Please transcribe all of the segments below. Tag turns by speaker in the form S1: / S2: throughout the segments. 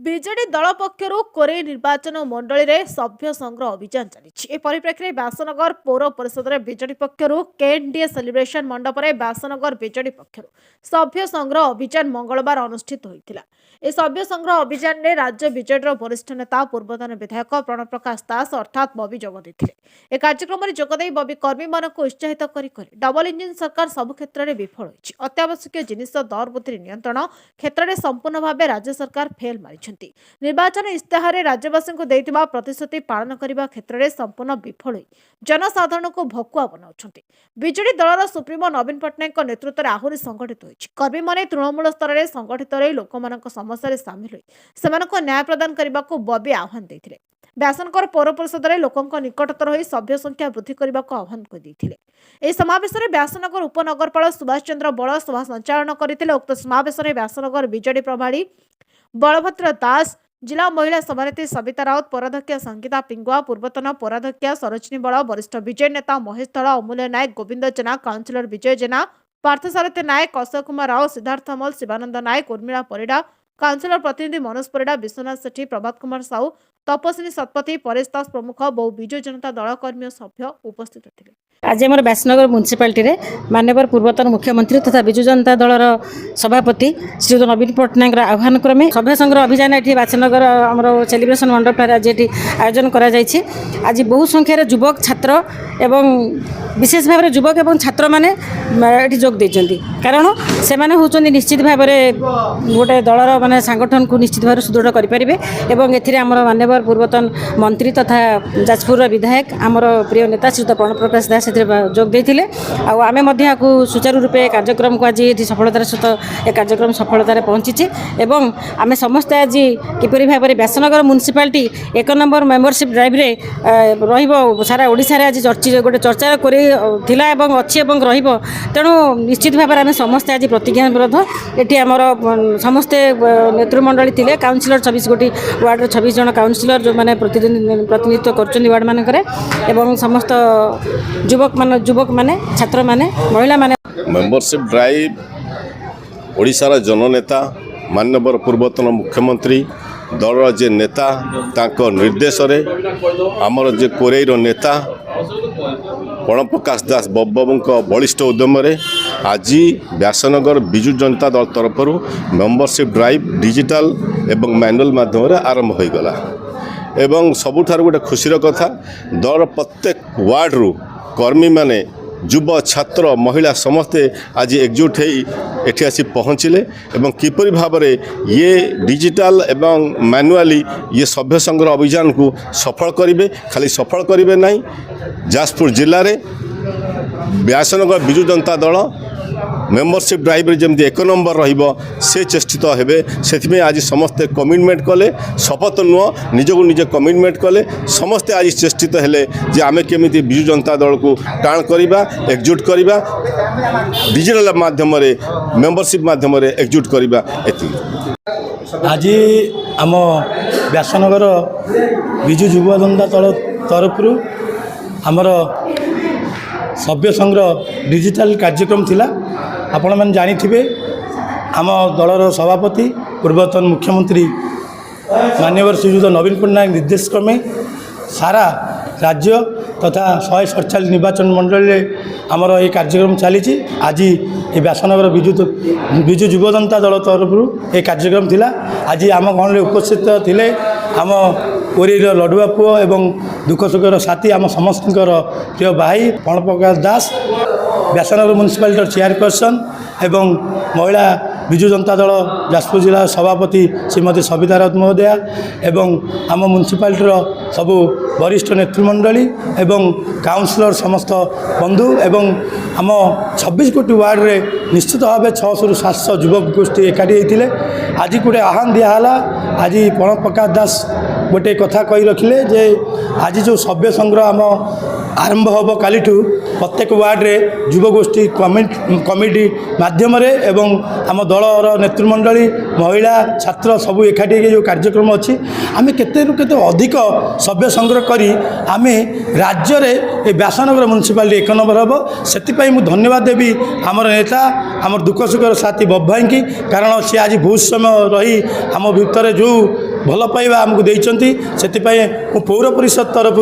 S1: BJD ଦଳ ପକ୍ଷରୁ କୋରେଇ ନିର୍ବାଚନ ମଣ୍ଡଳୀରେ ସଭ୍ୟ ସଂଗ୍ରହ ଅଭିଯାନ ଚାଲିଛି। ଏ ପରିପ୍ରେକ୍ଷୀରେ ବ୍ୟାସନଗର ପୌର ପରିଷଦରେ ବିଜେଡି ପକ୍ଷରୁ କେଏନଡିଏ ସେଲିବ୍ରେସନ ମଣ୍ଡପରେ ବ୍ୟାସନଗର ବିଜେଡି ପକ୍ଷରୁ ସଭ୍ୟ ସଂଗ୍ରହ ଅଭିଯାନ ମଙ୍ଗଳବାର ଅନୁଷ୍ଠିତ ହୋଇଥିଲା। ଏ ସଭ୍ୟ ସଂଗ୍ରହ ଅଭିଯାନରେ ରାଜ୍ୟ ବିଜେଡିର ବରିଷ୍ଠ ନେତା ପୂର୍ବତନ ବିଧାୟକ ପ୍ରଣବ ପ୍ରକାଶ ଦାସ ଅର୍ଥାତ୍ ବବି ଯୋଗ ଦେଇଥିଲେ। ଏ କାର୍ଯ୍ୟକ୍ରମରେ ଯୋଗଦେଇ ବବି କର୍ମୀମାନଙ୍କୁ ଉତ୍ସାହିତ କରି ଡବଲ ଇଞ୍ଜିନ ସରକାର ସବୁ କ୍ଷେତ୍ରରେ ବିଫଳ ହୋଇଛି। ଅତ୍ୟାବଶ୍ୟକୀୟ ଜିନିଷ ଦର ବୃଦ୍ଧି ନିୟନ୍ତ୍ରଣ କ୍ଷେତ୍ରରେ ସମ୍ପୂର୍ଣ୍ଣ ଭାବେ ରାଜ୍ୟ ସରକାର ଫେଲ ମାରିଛନ୍ତି। ନିର୍ବାଚନ ଇସ୍ତାହାରରେ ରାଜ୍ୟବାସୀଙ୍କୁ ଦେଇଥିବା ପ୍ରତିଶ୍ରୁତି ପାଳନ କରିବା କ୍ଷେତ୍ରରେ ସମ୍ପୂର୍ଣ୍ଣ ବିଫଳ ହୋଇ ଜନସାଧାରଣଙ୍କୁ ଭକୁଆ ବନାଉଛନ୍ତି। ବିଜେଡି ଦଳର ସୁପ୍ରିମୋ ନବୀନ ପଟ୍ଟନାୟକଙ୍କ ନେତୃତ୍ୱରେ ଆହୁରି ସଂଗଠିତ ହୋଇଛି। କର୍ମୀମାନେ ତୃଣମୂଳ ସ୍ତରରେ ସଂଗଠିତ ରହି ଲୋକମାନଙ୍କ ସମସ୍ୟାରେ ସାମିଲ ହୋଇ ସେମାନଙ୍କୁ ନ୍ୟାୟ ପ୍ରଦାନ କରିବାକୁ ବବି ଆହ୍ୱାନ ଦେଇଥିଲେ। ବ୍ୟାସନଗର ପୌର ପରିଷଦରେ ଲୋକଙ୍କ ନିକଟତର ହୋଇ ସଭ୍ୟ ସଂଖ୍ୟା ବୃଦ୍ଧି କରିବାକୁ ଆହ୍ୱାନ ଦେଇଥିଲେ। ଏହି ସମାବେଶରେ ବ୍ୟାସନଗର ଉପନଗରପାଳ ସୁଭାଷ ଚନ୍ଦ୍ର ବଳ ସଭା ସଞ୍ଚାଳନ କରିଥିଲେ। ଉକ୍ତ ସମାବେଶରେ ବ୍ୟାସନଗର ବିଜେଡି ପ୍ରଭାରୀ बलभद्र दास, जिला महिला सभानेत्री सविता राउत, पौराध्यक्ष संगीता पिंगुआ, पूर्वतन पौराध्यक्ष सरोजिनी बल, वरिष्ठ विजय नेता महेश धड़, अमूल्य नायक, गोविंद जेना, काउंसिलर विजय जेना, पार्थसारथी नायक, अशोक कुमार राव, सिद्धार्थ अमल, शिवानंद नायक, उर्मिला परिडा, काउंसिलर प्रतिनिधि मनोज परिडा, विश्वनाथ सेठी, प्रभात कुमार साहू, तपस्विनी शतपथी, परेश दास प्रमुख बहु विजु जनता दल कर्मी और सभ्य उपस्थित थे।
S2: आज आम व्यासनगर म्यूनिसिपालिटी रे माननीय पूर्वतन मुख्यमंत्री तथा विजु जनता दलर सभापति श्री नवीन पट्टनायक आह्वान क्रमे सभ्य संग्रह अभियान ये व्यासनगर आम सेलिब्रेशन मंडप आज ये आयोजन कर आज बहु संख्यार युवक छात्र एवं विशेष भाव में युवक एवं छात्र मैंने जोग देते कारण से होती निश्चित भाव में गोटे दलर माने संगठन को निश्चित भाव सुदृढ़ करेंगे एवं एमर माननीय पूर्वतन मंत्री तथा जाजपुर विधायक आमर प्रिय नेता श्रीयुत प्रणब प्रकाश दास जोग देते आमे सुचारू रूपे कार्यक्रम को आज ये सफलतार सहित ए कार्यक्रम सफलतार पहुँची एवं आमे समस्ते आज किपरि भाव में Vyasnagar municipality 1 number membership drive रे सारा ओडिशा रे आज गोटे चर्चा थिला एवं अच्छी एवं रहिबो तेणु निश्चित भाव में आम समस्ते आज प्रतिज्ञाबद्ध ये आमर समस्ते नेतृमंडली थिले काउंसिलर 26 गोटी वार्ड 26 जन काउंसिलर जो मैंने प्रतिनिधित्व कर वार्ड मानक एवं समस्त युवक माने छात्र माने महिला माने
S3: मेंबरशिप ड्राइव ओडिशार जननेता माननीय पूर्वतन मुख्यमंत्री दलर जे नेता तांको निर्देश रे आमर जे कोरेईर नेता प्रणब प्रकाश दास बाबूंको बलिष्ठ उद्यम आज व्यासनगर विजु जनता दल तरफ मेंबरशिप ड्राइव डिजिटल एवं मैनुअल माध्यम आरंभ हो गला एवं सबुठार गोटे खुशीर कथा दल प्रत्येक वार्ड रु कर्मी माने युव छात्र महिला समस्ते आज एकजुट होती आसी पहुँचले एवं किपरि भाव में ये डिजिटल एवं मैनुअली ये सभ्य संग्रह अभियान को सफल करेंगे खाली सफल करेंगे नहीं जाजपुर जिले में व्यासनगर विजु जनता दल मेंबरशिप ड्राइव जमी 1 नंबर से चेष्टित हेबे से आज समस्ते कमिटमेंट कले शपथ नुह निजक निजे कमिटमेंट कले समस्ते आज चेष्टित हेले जे आमे केमिति विजु जनता दल को टाण करिबा एकजुट करिबा डिजिटल माध्यम रे मेंबरशिप माध्यम रे एकजुट करिबा एति
S4: आज आम व्यासनगर विजु युवा जनता दल तरफ आमर सभ्य संग्रह डिजिटल कार्यक्रम थिला आपण मैंने जानी आम दलर सभापति पूर्वतन मुख्यमंत्री माननीय श्रीयुत नवीन पट्टनायक निर्देश क्रमे सारा राज्य तथा 147 निर्वाचन मंडल आमर ये कार्यक्रम चली आज ये व्यासनगर विजु युव जनता दल तरफ ये कार्यक्रम थिला आज आम गण में उपस्थित थिले आम कोरेईर लडुआ पुओ एवं दुख सुखर साथी आम समस्त प्रिय भाई प्रणब प्रकाश दास व्यासनगर म्यूनिसिपालिटी चेयरपर्सन एवं महिला विजु जनता दल जाजपुर जिला सभापति श्रीमती सविता राउत महोदया एवं आम म्यूनिसिपालिटीर सबु वरिष्ठ नेतृमंडली एवं काउंसिलर समस्त बंधु एवं आम 26 गोटी वार्ड रे निश्चित भाव 600 ରୁ 700 युवक गोष्ठी एकाठी होते आज गोटे आह्वान दिहला आज प्रणब प्रकाश दास गोटे कथा कही रखिले जे आज जो सभ्य संग्रह आम आरंभ हम काली प्रत्येक वार्ड रे युव गोष्ठी कमिटी माध्यम एवं आम दलर नेतृमंडली महिला छात्र सबू एकाठी जो कार्यक्रम अच्छी आम केते अधिक सभ्य संग्रह करी आम राज्य में व्यासनगर म्यूनिसिपालिटी 1 नंबर हम से धन्यवाद देवी आमर नेता आमर दुख सुखर साथी बब भाई की कारण सी आज बहुत समय रही आम भितर जो भल पाइबा आमको देइचंती सेतिपाई मु पौर परिषद तरफ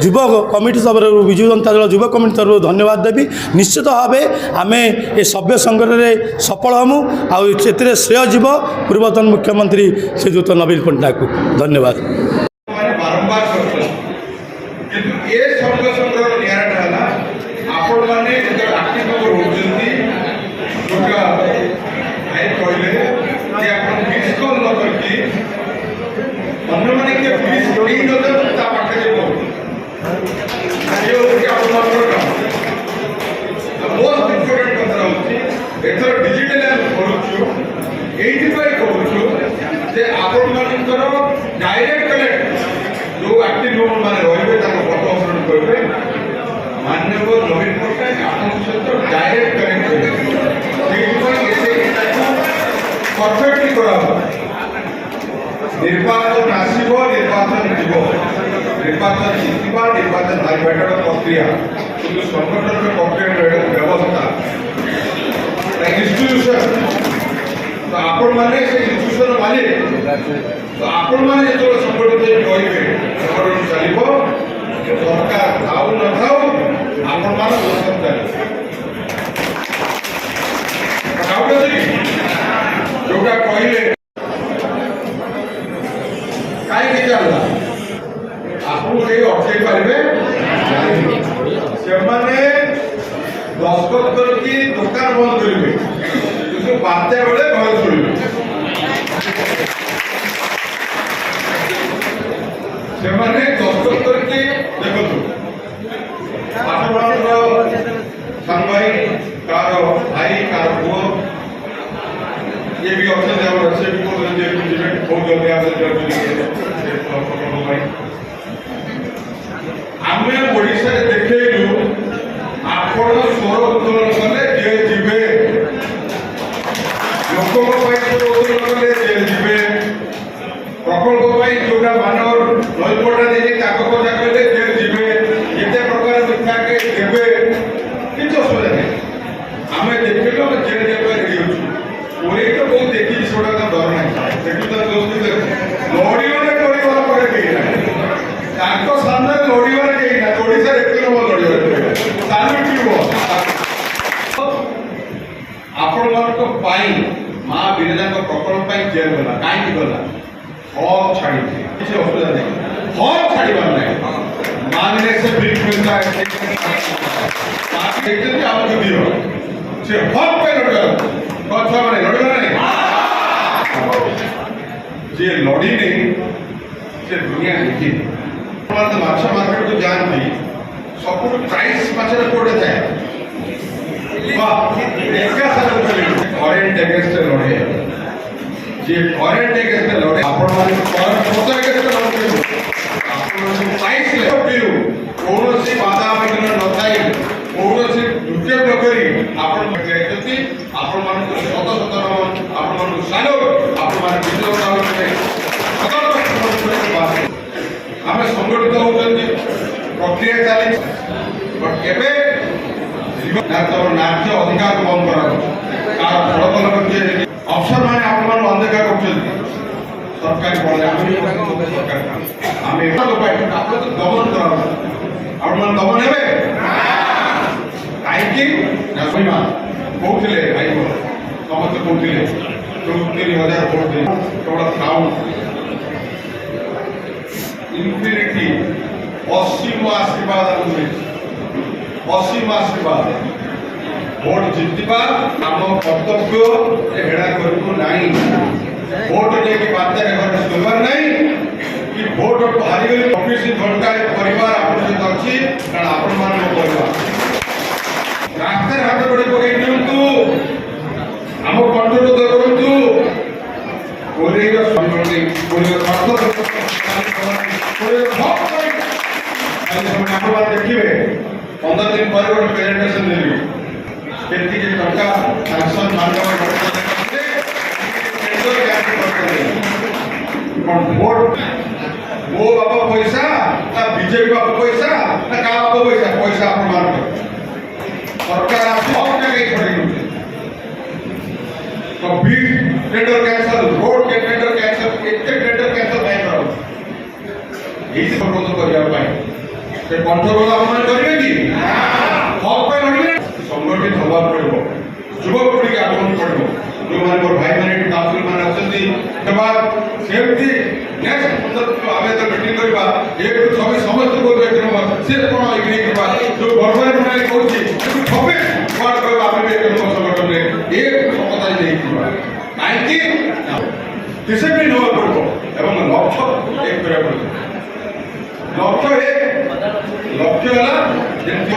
S4: युव कमिटी तरफ विजु जनता दल युव कमिटी तरफ धन्यवाद देवी। निश्चित भाव आम ए सभ्य संग्रह सफल हमु आते श्रेय जीव पूर्वतन मुख्यमंत्री श्रीजुत नवीन पट्टनायक को धन्यवाद।
S5: बारंबार किंतु ए सभ्य संग्रह निराट है आपण मैंने आर्थिक होती भाई कहले कि आप मिस कल न करके अन्य मैंने के मिस नहीं नदे ता पाखे जेबो ये होके आपण काम मोस्ट इम्पोर्टेंट कथा होची एथर डिजिटल करूछु एइति पाई करूछु जे आपण मानकर डायरेक्ट कनेक्ट जो एक्टिव लोग माने रहबे ताको फोटो अपलोड करबे माननीय नवीन पट्टनायक आपण सहित डायरेक्ट कनेक्ट परफेक्टली करा निर्वाचन आसब निर्वाचन जीव निर्वाचन जितवा निर्वाचन हाईपाइटर प्रक्रिया कि संगठन प्रक्रिया व्यवस्था इंस्टीट्यूशन तो आपण मैंने इंस्टीट्यूशन मालिक तो आपण मैंने जो संगठित रही संगठन चलो सरकार थाऊ न थाऊ आपण मान जोटा कहले कहीं चलला आपको अटकई पारे से दस्तखत करके दुकान बंद करेंगे बात्या बेले घर शुणवे से दस्तखत करके देखो सांग भाई कार भाई कार पुओ ये भी ऑप्शन है और अच्छे भी को दे बहुत जल्दी आप आमे ओडिशा देखैलु आपण स्वर उत्तोलन कले जे जिबे लोक स्वर उत्तोलन कले जे जिबे प्रकल्प पाई जोटा मानव नईपटा देके कागज पत्ता कले जे जिबे एते प्रकार मिथ्या के देबे किछ असुविधा नहीं आमे देखैलु जे जे रेडी होछु ओरे तो बहुत देखी छोड़ा का डर नहीं देखि तो दोस्त लड़ी वाले कोई वाला पड़े के ताको सामने लड़ी वाले के ना थोड़ी से देखते हो लड़ी वाले सामने की हो आपण मान को पाई मां बिरजा को प्रकल्प पाई जेल गला काई की गला हॉल छाड़ी किसी असुविधा नहीं हॉल छाड़ी बार नहीं मांगने से भीख मिलता है आप देखते हैं आप जो दियो से हॉल पे लड़ कौन सा बने लड़ना नहीं जे लड़ी नहीं से दुनिया देखी तो माछा मार्केट को जानती सब प्राइस माछा कोड़े जाए इसका सब फॉरेन अगेंस्ट लड़े जे फॉरेन अगेंस्ट लड़े आपण माने फॉरेन फोर्स अगेंस्ट लड़े आपण प्राइस ले पियो कोनोसी बाधा बिघ्न न थाई कोनोसी दुर्योग न करी आपण जायती आपण मान को शत शत आपण मान को सालो आपण मान विजय सालो आमे संगठित होउछन्ती प्रक्रिया चाली बट केबे नाट्य अधिकार को बंद करा कार फल फल जे अफसर माने आपण मान अंधकार करछन्ती सरकार बोले आमे सरकार आमे तो पाइ आपण तो दमन करा आपण मान दमन हेबे काई ना सईमा कोठले भाई को समस्त कोठले 30,000 वोट दे थोड़ा साउंड इन्फिनिटी असीम आशीर्वाद असीम आशीर्वाद भोट जितवा आम कर्तव्य हेड़ा करू नहीं भोट लेके बात्या घर सुनवार नहीं कि भोट हारी गली 24 घंटा परिवार आपन सहित अच्छी कारण आपण मान परिवार रास्ते हाथ बड़े पकड़ दिंतु आम कंट्रोल करतु कोरेर संगठन कोरेर अर्थ देखिए 15 दिन पर गोटे प्रेजेंटेशन देवी केती के टका सैंक्शन मानव वोट वो बाबा पैसा ना बीजेपी बाबा पैसा ना का बाबा पैसा पैसा आप मान सरकार आप सब जगह छोड़ी तो बीट टेंडर कैंसल रोड के टेंडर कैंसल एक टेंडर कैंसल ବିରୋଧ କରିବା ପାଇଁ ସେ କଣ୍ଠରୋଧ ଆପଣ କରିବେ କି ହକ୍ ପାଇଁ ଲଢ଼ିବେ ସଂଗଠିତ ହେବାକୁ ପଡ଼ିବ ଯୁବପିଢ଼ିକି ଆଗକୁ ପଡ଼ିବ ଯେଉଁମାନେ ମୋର ଭାଇମାନେ ଏଠି କାଉନସିଲ ମାନେ ଅଛନ୍ତି ସେମିତି ନେକ୍ସଟ ଆମେ ତ ମିଟିଂ କରିବା 1 ରୁ 6 ସମସ୍ତଙ୍କୁ ସେ କ'ଣ ଏଗ୍ରି କରିବା ଯେଉଁ ଗର୍ବରେ ମାନେ କହୁଛି 26 କ'ଣ କହିବା ଆମେ ବି ଏକ ସଂଗଠନରେ ସମତା ନେଇଥିବା କାହିଁକି ଡିସିପ୍ଲିନ ହେବାକୁ ପଡ଼ିବ ଏବଂ ଲକ୍ଷ୍ୟ ଏକ କରିବାକୁ ପଡ଼ିବ ଲକ୍ଷ୍ୟ ହେଲା ଯେମିତି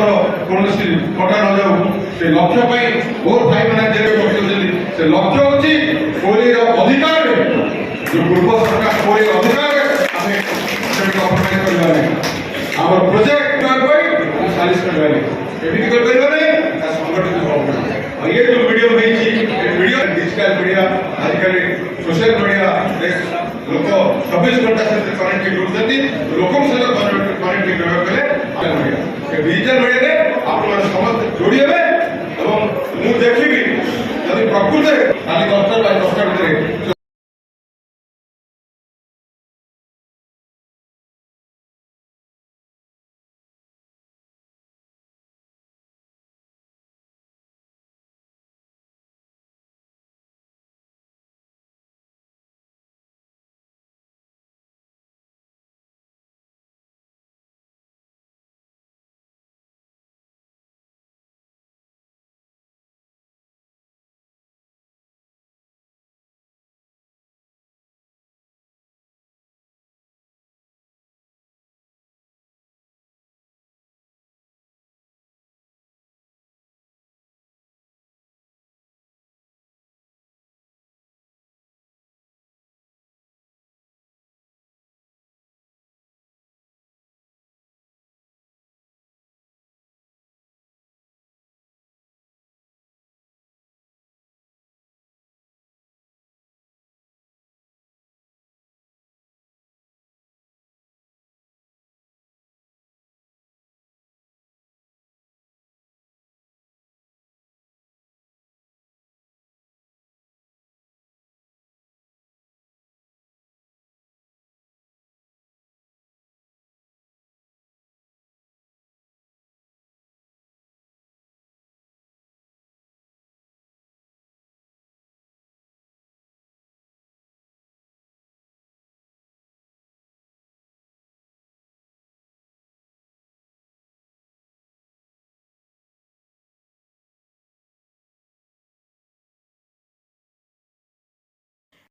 S5: କୌଣସି କଟା ନ ଯାଉ ସେ ଲକ୍ଷ୍ୟ ପାଇଁ ବହୁତ ଭାଇମାନେ ଜେଲ୍ ପକାଉଛନ୍ତି ସେ ଲକ୍ଷ୍ୟ ହେଉଛି କୋଇଲିର ଅଧିକାର ଯେଉଁ ପୂର୍ବ ସରକାର କୋଇଲି ଅଧିକାର ଆମେ ସେଠି କମ୍ପ୍ରମାଇଜ କରିବା ନାହିଁ ଆମର ପ୍ରୋଜେକ୍ଟ ପାଇଁ ସାଲିସ କରିବା ନାହିଁ ଏମିତି କରିପାରିବା ନାହିଁ ତା ସଂଗଠିତ ହେବାକୁ ପଡ଼ିବ ଆଉ ଇଏ ଯେଉଁ ଭିଡ଼ିଓ ହେଇଛି ଏ ଭିଡ଼ିଓ ଡିଜିଟାଲ ମିଡ଼ିଆ ଆଜିକାଲି ସୋସିଆଲ ମିଡ଼ିଆରେ ଲୋକ 24 ଘଣ୍ଟା ସହିତ କନେକ୍ଟ ରହୁଛନ୍ତି ଲୋକଙ୍କ ସହିତ କନେକ୍ଟ ରହିବାକୁ ହେଲେ ଏ ଡିଜିଟାଲ ମିଡ଼ିଆରେ ଆପଣମାନେ ସମସ୍ତେ ଯୋଡ଼ି ହେବେ ଏବଂ ମୁଁ ଦେଖିବି ଯଦି ପ୍ରକୃତରେ କାଲି 10ଟା ବା 10ଟା ଭିତରେ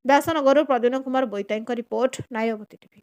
S1: ବ୍ୟାସନଗରରୁ ପ୍ରଦ୍ୟୁମ୍ନ କୁମାର ବୋଇତାଙ୍କ ରିପୋର୍ଟ, ନାୟବତୀ ଟିଭି।